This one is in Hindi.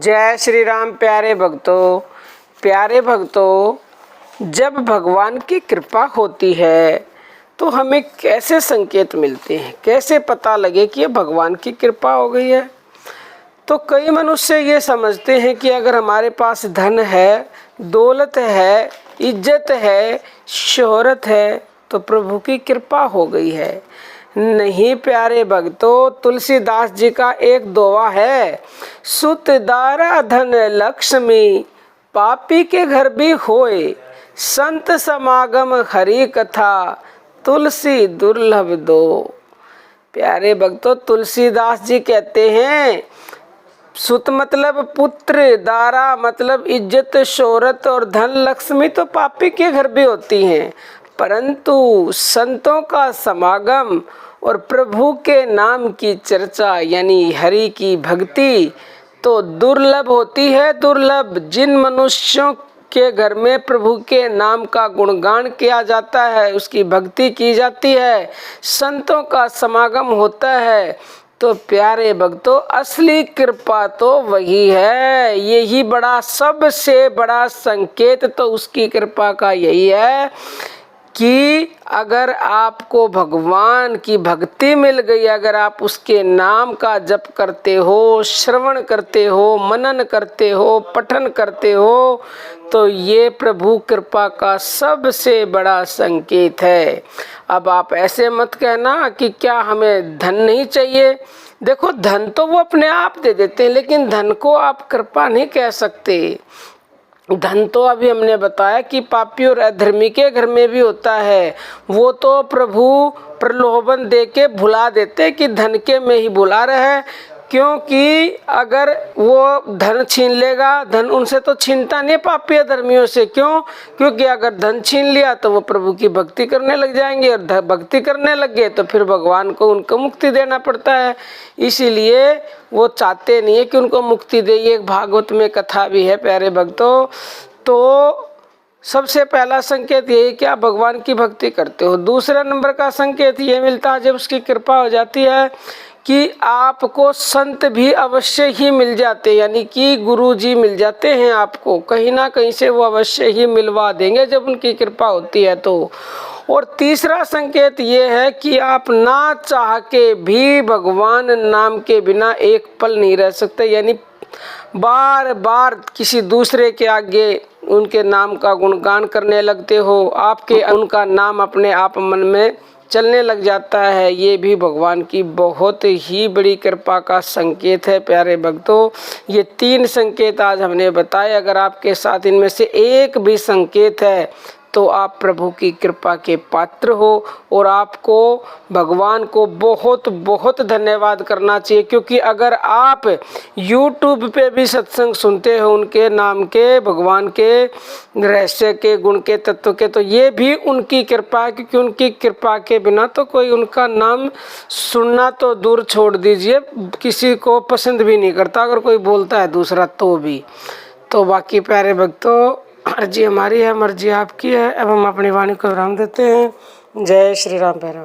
जय श्री राम। प्यारे भक्तों, जब भगवान की कृपा होती है तो हमें कैसे संकेत मिलते हैं, कैसे पता लगे कि ये भगवान की कृपा हो गई है। तो कई मनुष्य ये समझते हैं कि अगर हमारे पास धन है, दौलत है, इज्जत है, शोहरत है तो प्रभु की कृपा हो गई है। नहीं प्यारे भक्तों, तुलसीदास जी का एक दोहा है, सुत दारा धन लक्ष्मी पापी के घर भी होए, संत समागम हरि कथा तुलसी दुर्लभ दो। प्यारे भक्तों, तुलसीदास जी कहते हैं सुत मतलब पुत्र, दारा मतलब इज्जत, शोहरत और धन लक्ष्मी तो पापी के घर भी होती हैं, परंतु संतों का समागम और प्रभु के नाम की चर्चा यानी हरि की भक्ति तो दुर्लभ होती है। दुर्लभ जिन मनुष्यों के घर में प्रभु के नाम का गुणगान किया जाता है, उसकी भक्ति की जाती है, संतों का समागम होता है, तो प्यारे भक्तों असली कृपा तो वही है। यही बड़ा, सबसे बड़ा संकेत तो उसकी कृपा का यही है कि अगर आपको भगवान की भक्ति मिल गई, अगर आप उसके नाम का जप करते हो, श्रवण करते हो, मनन करते हो, पठन करते हो, तो ये प्रभु कृपा का सबसे बड़ा संकेत है। अब आप ऐसे मत कहना कि क्या हमें धन नहीं चाहिए। देखो, धन तो वो अपने आप दे देते हैं, लेकिन धन को आप कृपा नहीं कह सकते। धन तो अभी हमने बताया कि पापी और अधर्मी के घर में भी होता है। वो तो प्रभु प्रलोभन दे के भुला देते कि धन के में ही भुला रहे, क्योंकि अगर वो धन छीन लेगा, धन उनसे तो छीनता नहीं पापी अधर्मियों से। क्यों? क्योंकि अगर धन छीन लिया तो वो प्रभु की भक्ति करने लग जाएंगे, और भक्ति करने लग गए तो फिर भगवान को उनको मुक्ति देना पड़ता है। इसीलिए वो चाहते नहीं है कि उनको मुक्ति दे। एक भागवत में कथा भी है प्यारे भक्तों। तो सबसे पहला संकेत यही कि आप भगवान की भक्ति करते हो। दूसरा नंबर का संकेत ये मिलता है जब उसकी कृपा हो जाती है कि आपको संत भी अवश्य ही मिल जाते हैं, यानी कि गुरु जी मिल जाते हैं आपको, कहीं ना कहीं से वो अवश्य ही मिलवा देंगे जब उनकी कृपा होती है तो। और तीसरा संकेत ये है कि आप ना चाह के भी भगवान नाम के बिना एक पल नहीं रह सकते, यानी बार बार किसी दूसरे के आगे उनके नाम का गुणगान करने लगते हो, आपके उनका नाम अपने आप मन में चलने लग जाता है। ये भी भगवान की बहुत ही बड़ी कृपा का संकेत है प्यारे भक्तों। ये 3 संकेत आज हमने बताए। अगर आपके साथ इनमें से एक भी संकेत है तो आप प्रभु की कृपा के पात्र हो, और आपको भगवान को बहुत बहुत धन्यवाद करना चाहिए। क्योंकि अगर आप YouTube पे भी सत्संग सुनते हो उनके नाम के, भगवान के रहस्य के, गुण के, तत्व के, तो ये भी उनकी कृपा है। क्योंकि उनकी कृपा के बिना तो कोई उनका नाम सुनना तो दूर छोड़ दीजिए, किसी को पसंद भी नहीं करता अगर कोई बोलता है दूसरा तो भी। तो बाकी प्यारे भक्तों, अर्जी हमारी है, मर्जी आपकी है। अब हम अपनी वाणी को विराम देते हैं। जय श्री राम। प्यारे